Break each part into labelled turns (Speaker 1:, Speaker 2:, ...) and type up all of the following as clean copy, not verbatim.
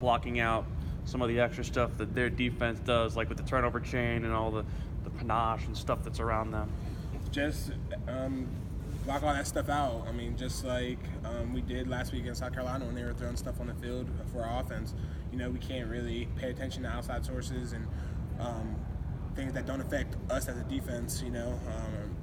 Speaker 1: blocking out some of the extra stuff that their defense does, like with the turnover chain and all the panache and stuff that's around them?
Speaker 2: Just block all that stuff out. I mean, just like we did last week against South Carolina when they were throwing stuff on the field for our offense. You know, we can't really pay attention to outside sources and things that don't affect us as a defense. You know,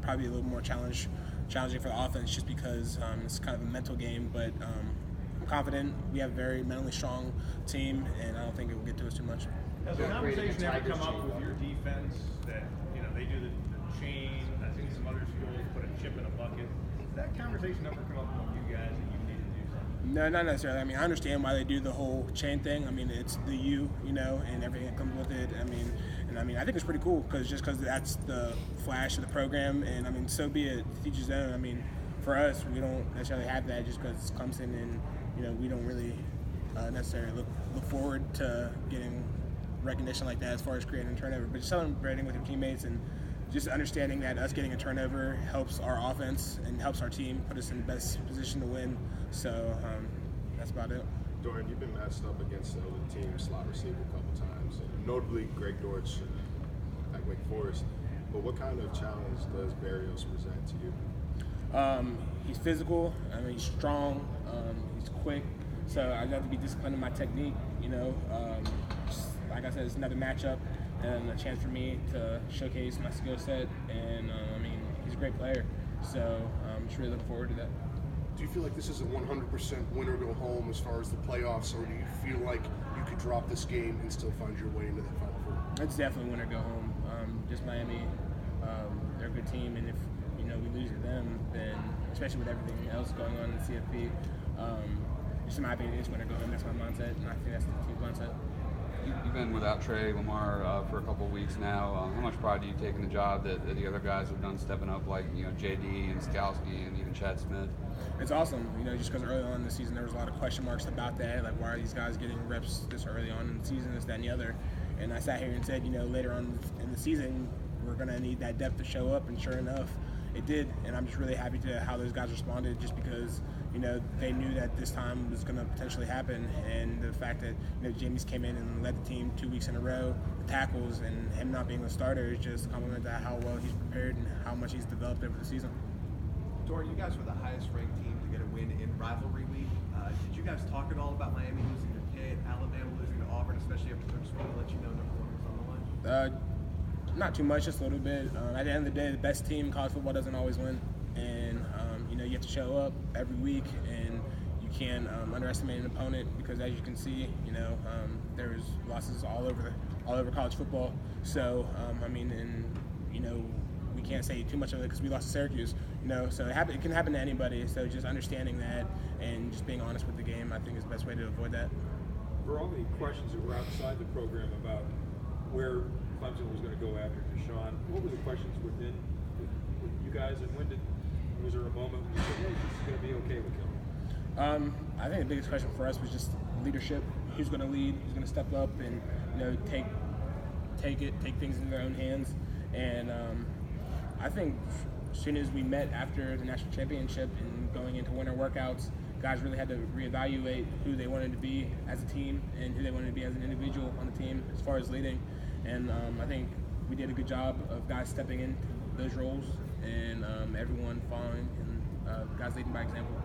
Speaker 2: probably a little more challenging for the offense just because it's kind of a mental game. But I'm confident we have a very mentally strong team, and I don't think it will get to us too much.
Speaker 3: Has the conversation ever come up with your defense that, you know, they do the chain, I think some other schools put a chip in a bucket? Has that conversation ever come up with you guys that you need to do something?
Speaker 2: No, not necessarily. I mean, I understand why they do the whole chain thing. I mean, it's the U, you know, and everything that comes with it. I mean, I think it's pretty cool because that's the flash of the program, and I mean, so be it. Teach his own. I mean, for us, we don't necessarily have that just because it's Clemson, and you know, we don't really necessarily look forward to getting recognition like that as far as creating a turnover, but just celebrating with your teammates and just understanding that us getting a turnover helps our offense and helps our team put us in the best position to win. So that's about it.
Speaker 4: Dorian, you've been matched up against the team slot receiver a couple times, and notably Greg Dortch at Wake Forest. But what kind of challenge does Barrios present to you?
Speaker 2: He's physical. I mean, he's strong. He's quick. So I got to be disciplined in my technique. You know, like I said, it's another matchup and a chance for me to showcase my skill set. And I mean, he's a great player. So I'm just really looking forward to that.
Speaker 5: Do you feel like this is a 100% win or go home as far as the playoffs, or do you feel like you could drop this game and still find your way into that Final Four?
Speaker 2: It's definitely win or go home. Just Miami, they're a good team, and if you know we lose to them, then especially with everything else going on in the CFP, just in my opinion, it's win or go home. That's my mindset, and I think that's the team's mindset.
Speaker 6: You've been without Trey Lamar for a couple of weeks now. How much pride do you take in the job that the other guys have done stepping up, like JD and Skowski and even Chad Smith?
Speaker 2: It's awesome, just because early on in the season there was a lot of question marks about that, like why are these guys getting reps this early on in the season, this, that, and the other. And I sat here and said, later on in the season we're going to need that depth to show up, and sure enough, it did. And I'm just really happy to how those guys responded, just because they knew that this time was going to potentially happen, and the fact that James came in and led the team 2 weeks in a row, the tackles, and him not being a starter is just a compliment to how well he's prepared and how much he's developed over the season.
Speaker 7: Dorian, you guys were the highest ranked team to get a win in rivalry week. Did you guys talk at all about Miami losing to Pitt, Alabama losing to Auburn, especially after Coach Sweeney let you know number one was on the line?
Speaker 2: Not too much, just a little bit. At the end of the day, the best team in college football doesn't always win, and you have to show up every week, and you can't underestimate an opponent because, as you can see, there's losses all over college football. So we can't say too much of it because we lost to Syracuse. So it can happen to anybody. So just understanding that and just being honest with the game, I think, is the best way to avoid that.
Speaker 8: For all the questions that were outside the program about where Clemson was going to go after Deshaun, what were the questions with you guys, and was there a moment when you said, hey, this is going to be okay with him?
Speaker 2: I think the biggest question for us was just leadership. Who's going to lead? Who's going to step up and take things into their own hands? And I think as soon as we met after the national championship and going into winter workouts, guys really had to reevaluate who they wanted to be as a team and who they wanted to be as an individual on the team as far as leading. And I think we did a good job of guys stepping into those roles and everyone following and guys leading by example.